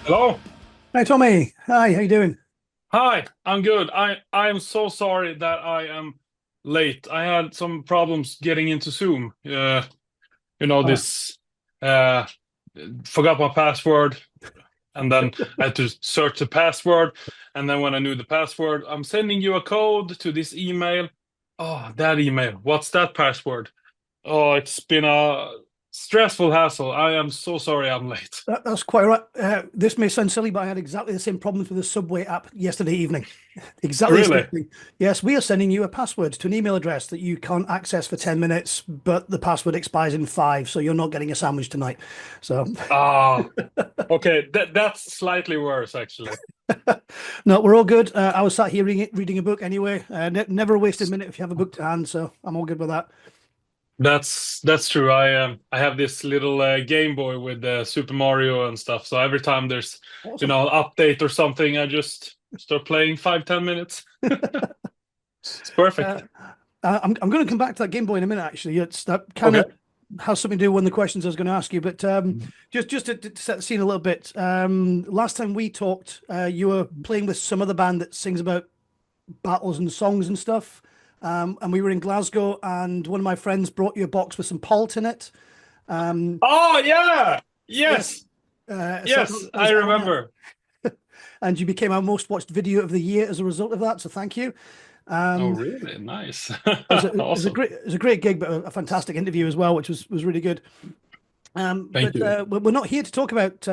Hello. Hey Tommy, hi, how you doing? Hi, I'm good. I am so sorry that I am late. I had some problems getting into Zoom. Uh, This uh forgot my password, and then I had to search the password, and then when I knew the password, I'm sending you a code to this email. Oh, that email. What's that password? Oh, it's been a stressful hassle. I am so sorry I'm late. that's quite right. This may sound silly, but I had exactly the same problems with the Subway app yesterday evening. Exactly the same Really? thing. Yes, we are sending you a password to an email address that you can't access for 10 minutes, but the password expires in five, so you're not getting a sandwich tonight. So, Ah, okay. That's slightly worse, actually. no, we're all good. I was sat here reading a book anyway. Never a wasted minute if you have a book to hand, so I'm all good with that. That's true. I have this little Game Boy with Super Mario and stuff. So every time there's Awesome. an update or something, I just start playing 5-10 minutes. It's Uh, perfect. I'm going to come back to that Game Boy in a minute, actually. It's that kind Okay. of has something to do with one of the questions I was going to ask you. But just to set the scene a little bit, last time we talked, you were playing with some other band that sings about battles and songs and stuff. And we were in Glasgow, and one of my friends brought you a box with some Palt in it. Oh yeah, Yes, yes, so yes. that I was Anna, remember. and you became our most watched video of the year as a result of that. So thank you. Oh Um, really? Nice. it Awesome. was a great gig, but a fantastic interview as well, which was really good. Thank But you. we're not here to talk about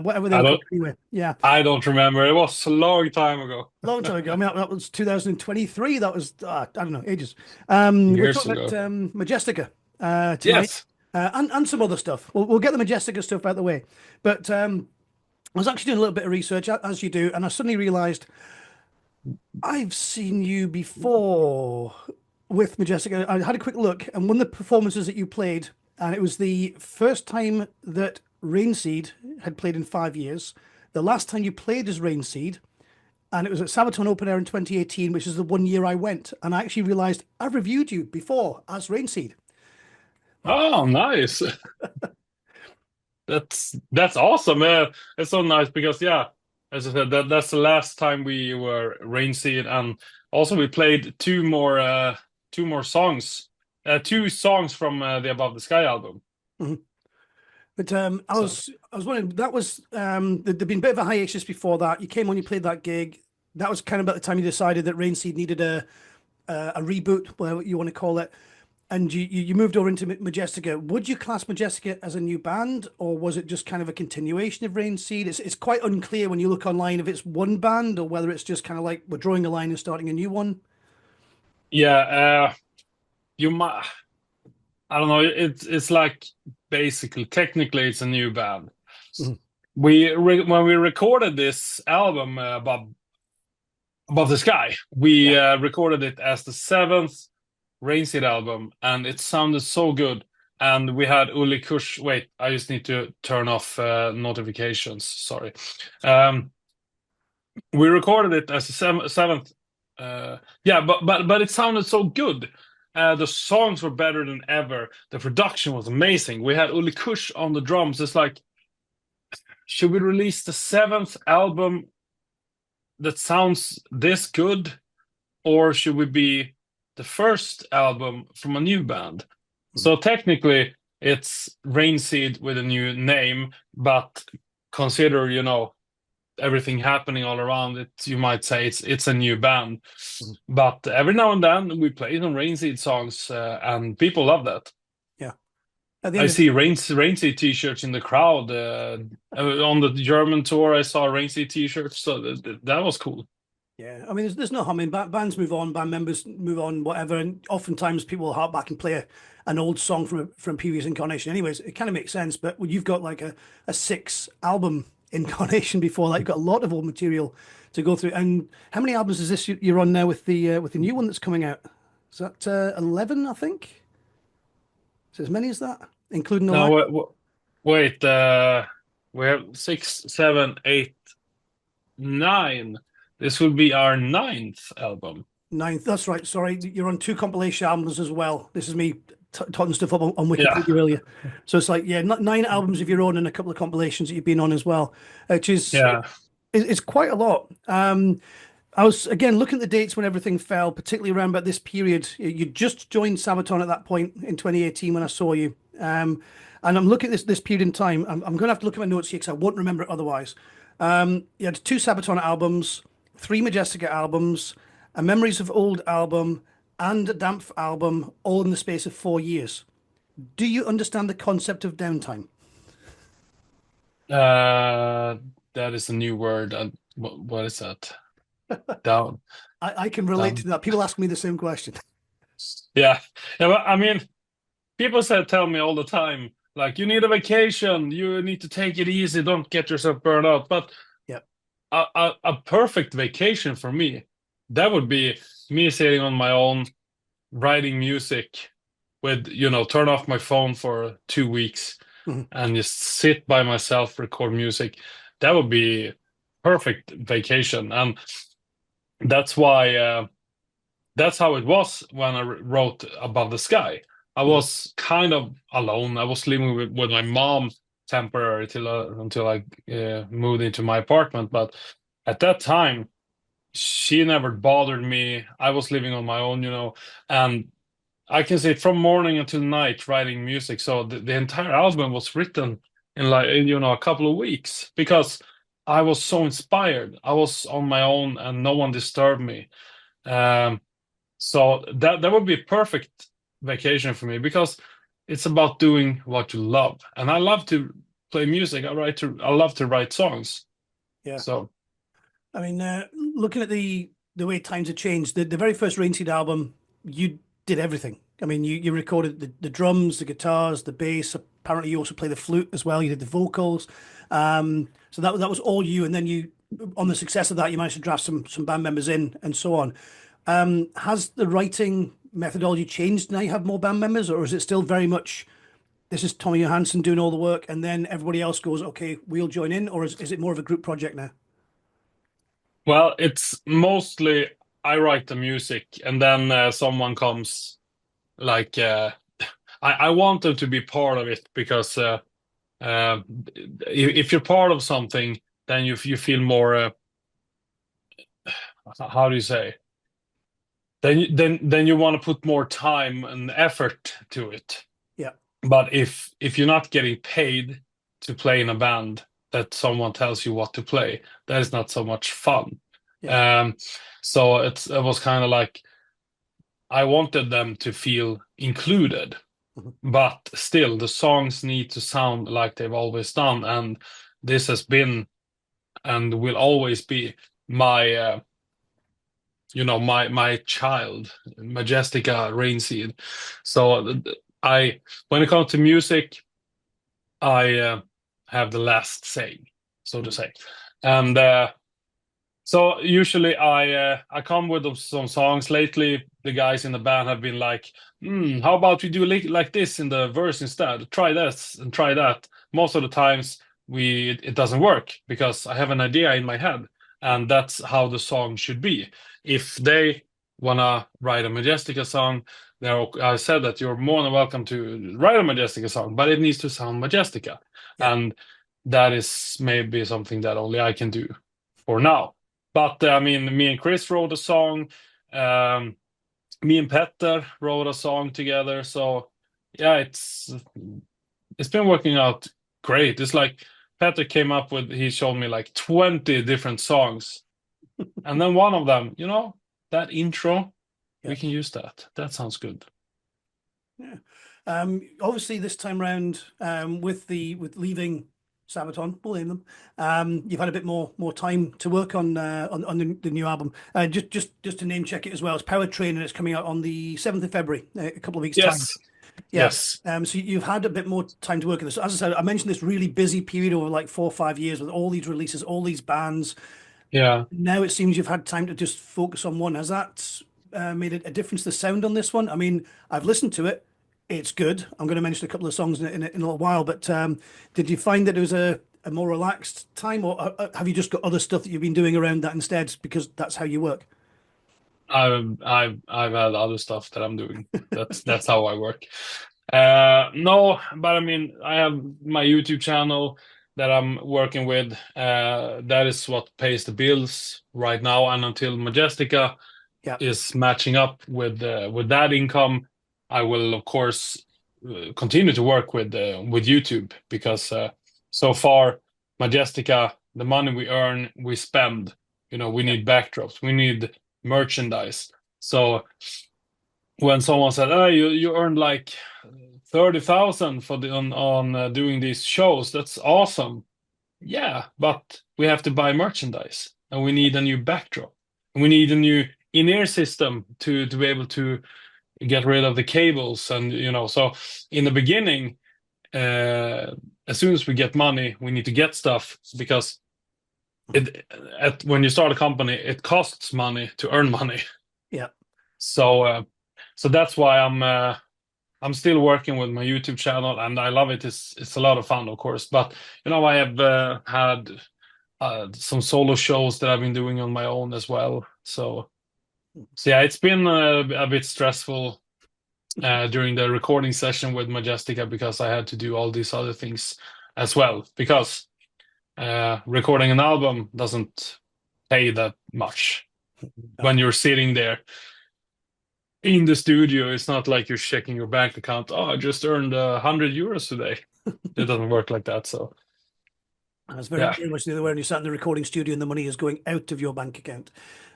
whatever they I were don't called anyway. Yeah, I don't remember. It was a long time ago. long time ago. I mean, that was 2023. That was I don't know, ages. We're Years talking about ago. Majestica tonight, Yes. and some other stuff. We'll get the Majestica stuff out of the way. But I was actually doing a little bit of research, as you do, and I suddenly realised I've seen you before with Majestica. I had a quick look, and one of the performances that you played, and it was the first time that Rainseed had played in 5 years. The last time you played as Rainseed, and it was at Sabaton Open Air in 2018, which is the 1 year I went. And I actually realized I've reviewed you before as Rainseed. Oh, nice. That's awesome. It's so nice because yeah, as I said, that's the last time we were Rainseed, and also we played two more songs, two songs from the Above the Sky album. Mhm. But So I was wondering that was there'd been a bit of a hiatus before that. You came on, you played that gig. That was kind of about the time you decided that Rainseed needed a reboot, whatever you want to call it, and you moved over into Majestica. Would you class Majestica as a new band, or was it just kind of a continuation of Rainseed? It's quite unclear when you look online if it's one band or whether it's just kind of like we're drawing a line and starting a new one. yeah, you might. I don't know. It's like basically technically it's a new band. Mhm. When we recorded this album Above the Sky, we Yeah. recorded it as the seventh Rancid album, and it sounded so good. And we had Uli Kush. Wait, I just need to turn off notifications. Sorry. Um, we recorded it as the seventh. Yeah, but it sounded so good. The songs were better than ever. The production was amazing. We had Uli Kush on the drums. It's like, should we release the seventh album that sounds this good, or should we be the first album from a new band? Mhm. So technically, it's Rainseed with a new name, but consider, everything happening all around it, you might say it's a new band. Mhm. But every now and then we play some Rainseed songs, and people love that. Yeah. At the I end of the see Rainseed t-shirts in the crowd. On the German tour, I saw Rainseed t-shirts, so that was cool. Yeah, I mean, there's no harm in bands move on, band members move on, whatever, and oftentimes people will hark back and play an old song from previous incarnation. Anyways, it kind of makes sense. But when you've got like a six album incarnation before that, you've got a lot of old material to go through. And how many albums is this you're on now with the new one that's coming out? Is that 11? I think. Is it as many as that, including the Now, live? wait, we have six, seven, eight, nine. This will be our ninth album. Ninth. That's right. Sorry, you're on two compilation albums as well. This is me totting stuff up on Yeah, Wikipedia earlier. So it's like, yeah, 9 albums of your own and a couple of compilations that you've been on as well, which is yeah. it's quite a lot. I was again looking at the dates when everything fell, particularly around about this period. You just joined Sabaton at that point in 2018 when I saw you. And I'm looking at this period in time. I'm going to have to look at my notes here because I won't remember it otherwise. You had two Sabaton albums, three Majestica albums, a Memories of Old album, and a Dampf album, all in the space of 4 years. Do you understand the concept of downtime? Uh, that is a new word. What is that? Down, I can relate down. to that. People ask me the same question. Yeah, yeah. But, I mean, people tell me all the time, like, you need a vacation. You need to take it easy. Don't get yourself burned out. But Yeah. a perfect vacation for me, that would be me sitting on my own, writing music with, turn off my phone for 2 weeks Mhm. and just sit by myself, record music. That would be perfect vacation. And that's why that's how it was when I wrote Above the Sky. I Mhm. was kind of alone. I was living with my mom temporarily until I moved into my apartment. But at that time, she never bothered me. I was living on my own, and I can say from morning until night writing music. So the entire album was written in like a couple of weeks because I was so inspired. I was on my own and no one disturbed me. Um, so that would be a perfect vacation for me because it's about doing what you love. And I love to play music. I love to write songs. Yeah. So I mean, looking at the way times have changed, the very first Rainseed album, you did everything. I mean, you recorded the drums, the guitars, the bass. Apparently, you also play the flute as well. You did the vocals. So that was all you. And then you, on the success of that, you managed to draft some band members in and so on. Has the writing methodology changed now? You have more band members, or is it still very much this is Tommy Johansson doing all the work, and then everybody else goes, okay, we'll join in, or is it more of a group project now? well, it's mostly I write the music and then someone comes like I want them to be part of it because uh, if you're part of something, then you feel more. How do you say? Then you want to put more time and effort to it. Yeah, But if you're not getting paid to play in a band that someone tells you what to play, that is not so much fun. yeah. Um, so it was kind of like I wanted them to feel included. Mhm. But still, the songs need to sound like they've always done, and this has been and will always be my, my child, Majestica Rainseed. So when it comes to music, I have the last say, so to Mhm. say, and so usually I come with some songs. Lately, the guys in the band have been like, how about we do like this in the verse instead? Try this and try that. Most of the times it doesn't work because I have an idea in my head, Yeah, and that's how the song should be. If they wanna write a Majestica song, I said that you're more than welcome to write a Majestica song, but it needs to sound Majestica, yeah. and that is maybe something that only I can do for now. But I mean, me and Chris wrote a song. Um, Me and Petter wrote a song together. So yeah, it's been working out great. It's like Petter came up with he showed me like 20 different songs, and then one of them, that intro, Yeah. we can use that. That sounds good. Yeah. Obviously, this time round, with leaving Sabaton, we'll name them. You've had a bit more time to work on the new album. Just to name check it as well. It's Power Train, and it's coming out on the 7th of February, a couple of weeks' time. Yes, Yeah. yes, So you've had a bit more time to work on this. As I said, I mentioned this really busy period over like 4 or 5 years with all these releases, all these bands. yeah. Now it seems you've had time to just focus on one. Has that made a difference to sound on this one? I mean, I've listened to it. It's good. I'm going to mention a couple of songs in a little while, but did you find that it was a more relaxed time, or have you just got other stuff that you've been doing around that instead because that's how you work? I've had other stuff that I'm doing. That's how I work. No, but I mean, I have my YouTube channel that I'm working with. That is what pays the bills right now, and until Majestica Yeah. is matching up with that income, I will of course continue to work with YouTube because so far Majestica, the money we earn, we spend. We Yeah. need backdrops, we need merchandise. So when someone said, "Oh, you earned like 30,000 for the on doing these shows, that's awesome." Yeah, but we have to buy merchandise and we need a new backdrop. We need a new in-ear system to be able to get rid of the cables and so in the beginning, uh, as soon as we get money, we need to get stuff because when you start a company, it costs money to earn money. Yeah. So that's why I'm still working with my YouTube channel and I love it. It's a lot of fun, of course, but I have had some solo shows that I've been doing on my own as well. So yeah, it's been a bit stressful during the recording session with Majestica because I had to do all these other things as well. Because recording an album doesn't pay that much No. when you're sitting there in the studio. It's not like you're checking your bank account. Oh, I just earned €100 today. It doesn't work like that. So And it's very, yeah, very much the other way when you sat in the recording studio and the money is going out of your bank account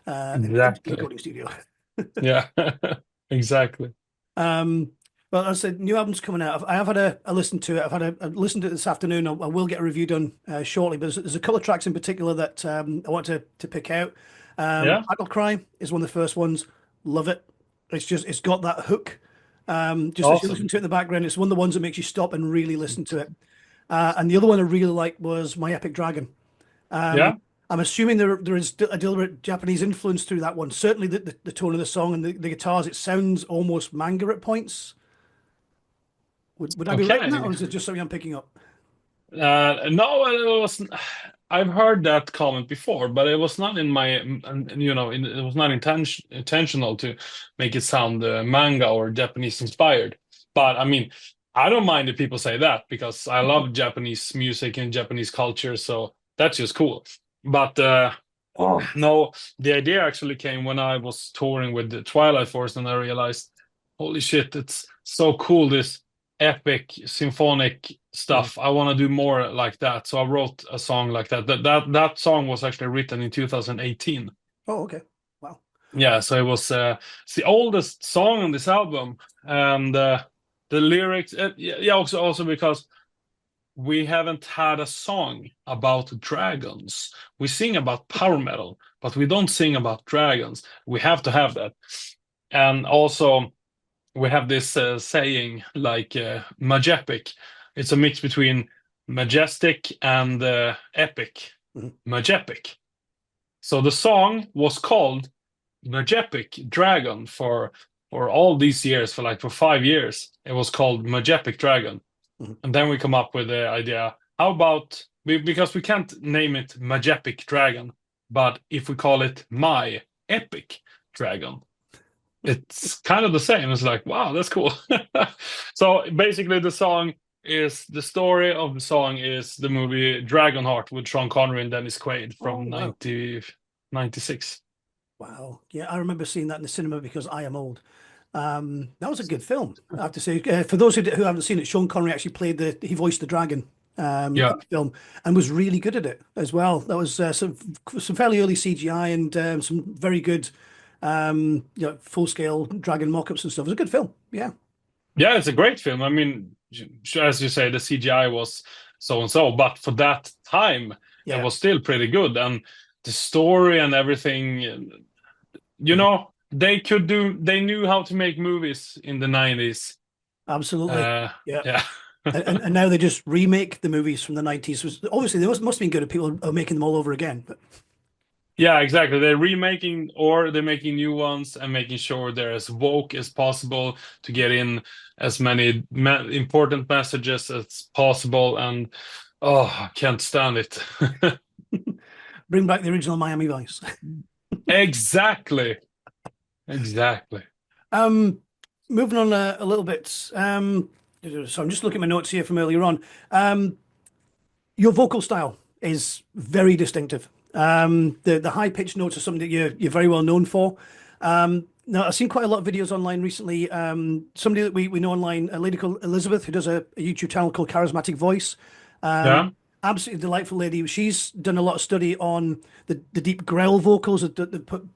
and into the exactly. recording studio. Yeah, exactly. Um, well, as I said, new album's coming out. I have had a listen to it. I listened to it this afternoon. I will get a review done shortly, but there's a couple of tracks in particular that I want to pick out. Yeah, Battle Cry is one of the first ones. Love it. It's got that hook. Just as you listen awesome. to it in the background, it's one of the ones that makes you stop and really listen to it. And the other one I really liked was My Epic Dragon. Yeah, I'm assuming there is a deliberate Japanese influence through that one. Certainly the tone of the song and the guitars, it sounds almost manga at points. Would I be right in that, okay. or is it just something I'm picking up? No, it was. I've heard that comment before, but it was not in my, it was not intentional to make it sound manga or Japanese inspired. But I mean, I don't mind if people say that because I love Japanese music and Japanese culture, so that's just cool. But no, the idea actually came when I was touring with the Twilight Force, and I realized, holy shit, it's so cool, this epic symphonic Mm. stuff. I want to do more like that. So I wrote a song like that. That song was actually written in 2018. Oh, okay. Wow. Yeah, so it's the oldest song on this album, and the lyrics. Yeah, also because we haven't had a song about dragons. We sing about power metal, but we don't sing about dragons. We have to have that. And also, we have this saying like majepic. It's a mix between majestic and epic. Mhm. Majepic. So the song was called Majepic Dragon for all these years, for 5 years. It was called Majepic Dragon. Mhm. And then we come up with the idea, how about because we can't name it Majepic Dragon, but if we call it My Epic Dragon, it's kind of the same. It's like, wow, that's cool. So basically, the story of the song is the movie Dragonheart with Sean Connery and Dennis Quaid Oh, from wow. 1996. Wow. Yeah, I remember seeing that in the cinema because I am old. That was a good film, I have to say. For those who haven't seen it, Sean Connery actually he voiced the dragon Yeah. in the film and was really good at it as well. That was some fairly early CGI and some very good, full scale dragon mock-ups and stuff. It was a good film. Yeah. Yeah, it's a great film. I mean, as you say, the CGI was so and so, but for that time, it Yeah. was still pretty good. And the story and everything, Mhm. they knew how to make movies in the 90s. Absolutely. Uh, Yeah. yeah. And now they just remake the movies from the 90s. Obviously, they must have been good if people are making them all over again. But Yeah, exactly. They're remaking or they're making new ones and making sure they're as woke as possible to get in as many important messages as possible. And oh, I can't stand it. bring back the original Miami Vice. Exactly. Exactly. Um, moving on a little bit. So I'm just looking at my notes here from earlier on. Um, your vocal style is very distinctive. The high pitched notes are something that you're very well known for. Now I've seen quite a lot of videos online recently. Somebody that we know online, a lady called Elizabeth, who does a YouTube channel called Charismatic Voice. Yeah. Absolutely delightful lady. She's done a lot of study on the deep growl vocals that put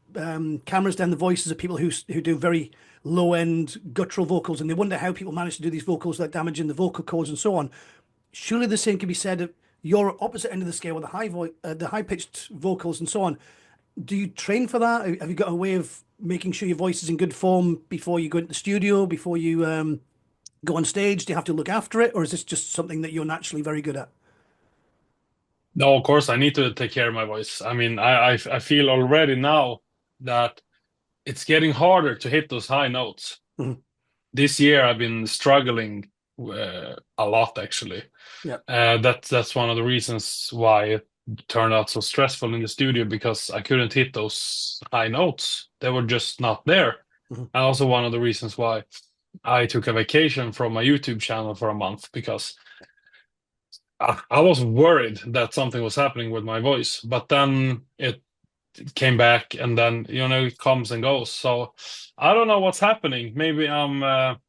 cameras down the voices of people who do very low end guttural vocals, and they wonder how people manage to do these vocals without damaging the vocal cords and so on. Surely the same can be said of your opposite end of the scale with the high pitched vocals and so on. Do you train for that? Have you got a way of making sure your voice is in good form before you go into the studio, before you go on stage? Do you have to look after it, or is this just something that you're naturally very good at? No, of course, I need to take care of my voice. I mean, I feel already now that it's getting harder to hit those high notes. Mhm. This year, I've been struggling a lot, actually. Yeah. That's one of the reasons why it turned out so stressful in the studio because I couldn't hit those high notes. They were just not there. Mhm. And also one of the reasons why I took a vacation from my YouTube channel for a month because I was worried that something was happening with my voice, but then it came back and then, it comes and goes. So I don't know what's happening. Maybe I've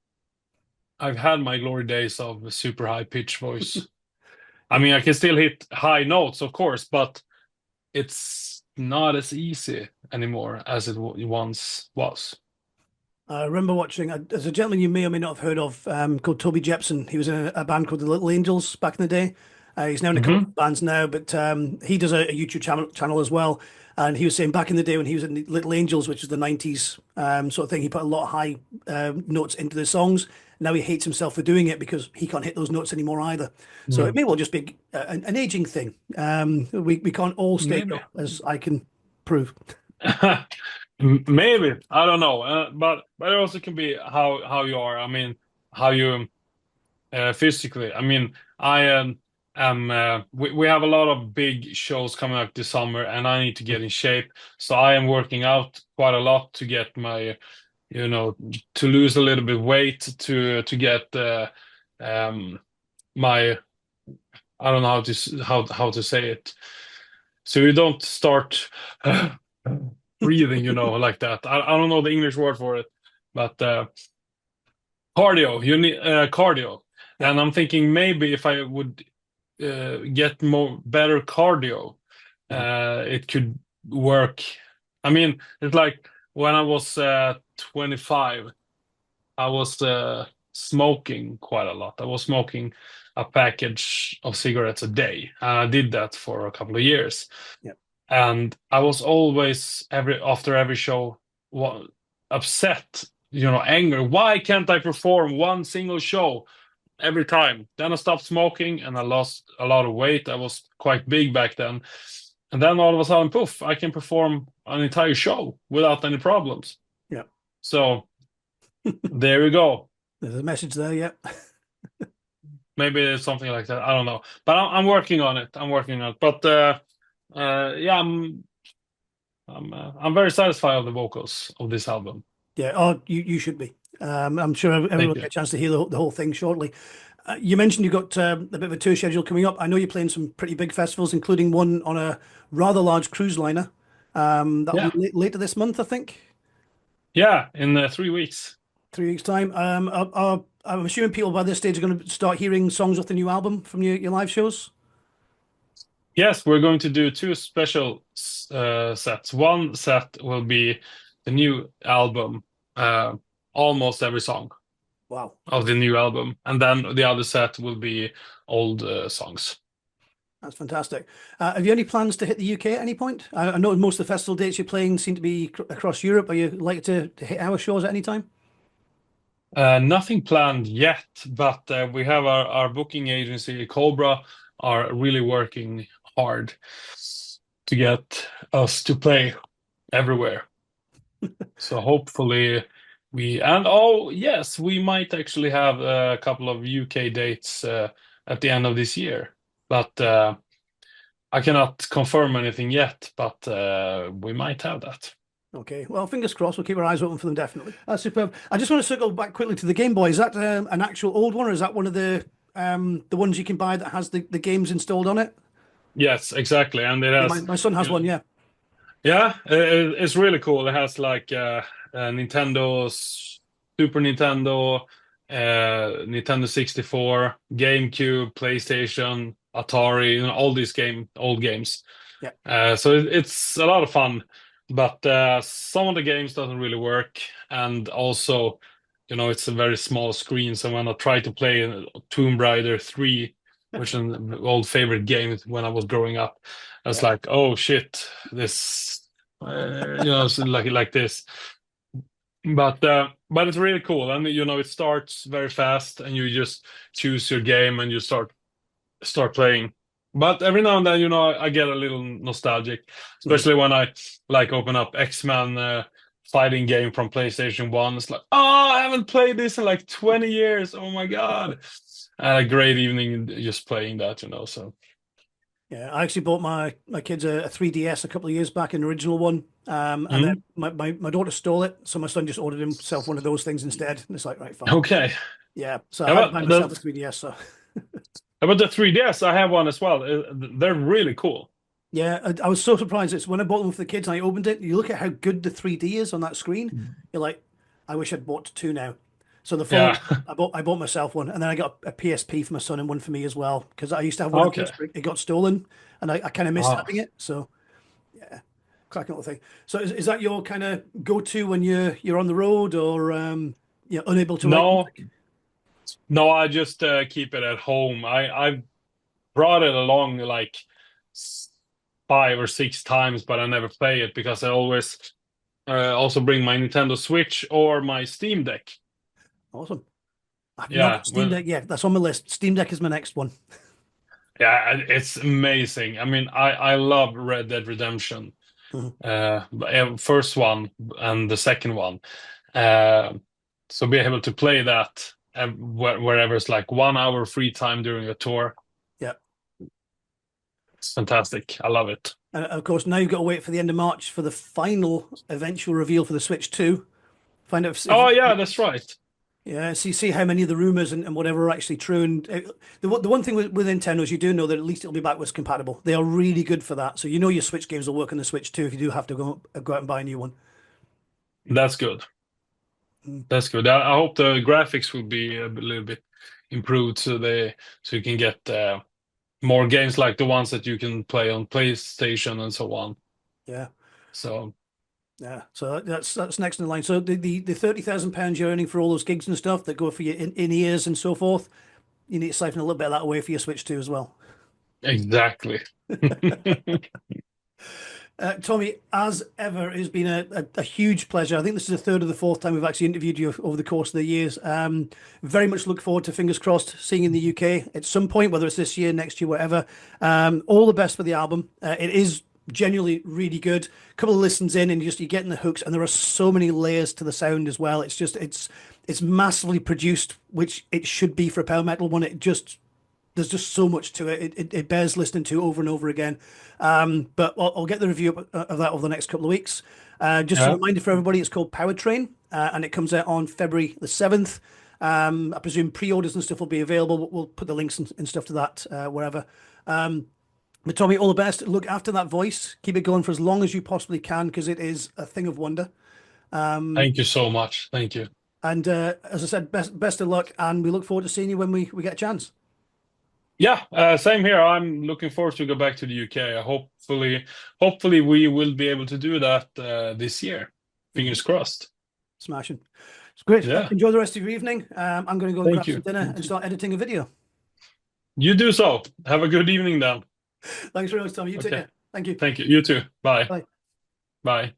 had my glory days of a super high pitch voice. I Yeah. mean, I can still hit high notes, of course, but it's not as easy anymore as it once was. I remember watching, there's a gentleman you may or may not have heard of called Toby Jepson. He was in a band called the Little Angels back in the day. He's now in a couple Hmm. of bands now, but he does a YouTube channel as well. And he was saying back in the day when he was in the Little Angels, which is the 90s sort of thing, he put a lot of high notes into the songs. Now he hates himself for doing it because he can't hit those notes anymore either. So it may well just be an aging thing. We can't all stay Maybe. young, as I can prove. Maybe. I don't know. But it also can be how you are. I mean, how you physically. I mean, I am. We have a lot of big shows coming up this summer, and I need to get in shape. So I am working out quite a lot to get my, you know, to lose a little bit weight to get um my I don't know how to say it. So you don't start breathing, like that. I don't know the English word for it, but cardio. You need cardio, Yeah. and I'm thinking maybe if I would get more better cardio, Mhm. it could work. I mean, it's like when I was 25, I was smoking quite a lot. I was smoking a package of cigarettes a day, and I did that for a couple of years. Yeah. And I was always after every show wa- upset, anger. Why can't I perform one single show every time? Then I stopped smoking and I lost a lot of weight. I was quite big back then. And then all of a sudden, poof, I can perform an entire show without any problems. Yeah. So there we go. There's a message there. Yeah. Maybe it's something like that. I don't know. But I'm working on it. I'm working on it. But yeah, I'm very satisfied with the vocals of this album. Yeah, oh, you should be. I'm sure everyone Thank will you. get a chance to hear the whole thing shortly. You mentioned you've got a bit of a tour schedule coming up. I know you're playing some pretty big festivals, including one on a rather large cruise liner. That'll be Yeah. later this month, I think, Yeah, in 3 weeks. 3 weeks' time. I'm assuming people by this stage are going to start hearing songs off the new album from your live shows. Yes, we're going to do two special sets. One set will be the new album, uh, almost every song Wow, of the new album, and then the other set will be old songs. that's fantastic. Have you any plans to hit the UK at any point? I know most of the festival dates you're playing seem to be across Europe. Are you likely to hit our shows at any time? Nothing planned yet, but we have our booking agency, Cobra, are really working hard to get us to play everywhere. So hopefully and oh yes, we might actually have a couple of UK dates at the end of this year. But I cannot confirm anything yet, but we might have that. Okay. Well, fingers crossed. We'll keep our eyes open for them, definitely. That's superb. I just want to circle back quickly to the Game Boy. Is that an actual old one, or is that one of the ones you can buy that has the games installed on it? Yes, exactly. And it Yeah, has, my son has one. Yeah. yeah, it's really cool. It has like Nintendo's Super Nintendo, Nintendo 64, GameCube, PlayStation, Atari, all these old games. Yeah. So it's a lot of fun, but some of the games doesn't really work, and also, it's a very small screen. So when I try to play Tomb Raider 3, which is an old favorite game when I was growing up, I was Yeah. like, oh shit, this, so like this. But it's really cool, and it starts very fast, and you just choose your game and you start playing. But every now and then, I get a little nostalgic, Mhm. especially when I like open up X-Men fighting game from PlayStation 1. It's like, oh, I haven't played this in like 20 years. Oh my God. And a great evening just playing that. So Yeah, I actually bought my kids a 3DS a couple of years back, an original one. And then Mhm. my daughter stole it, so my son just ordered himself one of those things instead. And it's like, right, fine. Okay. Yeah, so I How had to buy about myself the a 3DS. So how about the 3DS? I have one as well. They're really cool. yeah, I was so surprised. It's when I bought them for the kids and I opened it. You look at how good the 3D is on that screen. You're like, I wish I'd bought two now. So the following, Yeah. I bought myself one, and then I got a PSP for my son and one for me as well because I used to have one of those, Okay. but it got stolen, and I kind of missed Ah. having it. So yeah, cracking little thing. So is that your kind of go-to when you're on the road or you're unable to write No, music? no, I just keep it at home. I brought it along like 5 or 6 times, but I never play it because I always also bring my Nintendo Switch or my Steam Deck. Awesome. I've not Yeah, got Steam well, Deck yet. That's on my list. Steam Deck is my next one. yeah, it's amazing. I mean, I love Red Dead Redemption, Mhm. first one and the second one. Uh, so be able to play that wherever it's like 1 hour free time during a tour. Yeah. It's fantastic. I love it. And of course, now you've got to wait for the end of March for the final eventual reveal for the Switch 2. Find out Oh yeah, that's right. yeah, see how many of the rumors and whatever are actually true. And the one thing with Nintendo is you do know that at least it'll be backwards compatible. They are really good for that. So you know your Switch games will work on the Switch 2 if you do have to go out and buy a new one. That's good. Mm. That's good. I hope the graphics will be a little bit improved so you can get more games like the ones that you can play on PlayStation and so on. Yeah, So yeah. So that's next in the line. So the £30,000 you're earning for all those gigs and stuff that go for your in ears and so forth, you need to siphon a little bit of that away for your Switch 2 as well. exactly. Tommy, as ever, it has been a huge pleasure. I think this is the third or the fourth time we've actually interviewed you over the course of the years. Very much look forward to, fingers crossed, seeing you in the UK at some point, whether it's this year, next year, whatever. All the best for the album. It is genuinely really good. A couple of listens in, and you're getting the hooks, and there are so many layers to the sound as well. It's massively produced, which it should be for a power metal one. There's just so much to it. It bears listening to over and over again. But I'll get the review of that over the next couple of weeks. Just a Yeah. reminder for everybody, it's called Powertrain, and it comes out on February the 7th. I presume pre-orders and stuff will be available, but we'll put the links and stuff to that wherever. But Tommy, all the best. Look after that voice. Keep it going for as long as you possibly can because it is a thing of wonder. Thank you so much. Thank you. And as I said, best of luck, and we look forward to seeing you when we get a chance. Yeah, same here. I'm looking forward to go back to the UK. Hopefully we will be able to do that this year. Mhm. Fingers crossed. Smashing. It's great. Yeah. Enjoy the rest of your evening. I'm going to go and Thank grab some you. dinner and start editing a video. You do so. Have a good evening then. Thanks very much, Tommy. You take Okay. care. Thank you. Thank you. You too. Bye. Bye. Bye.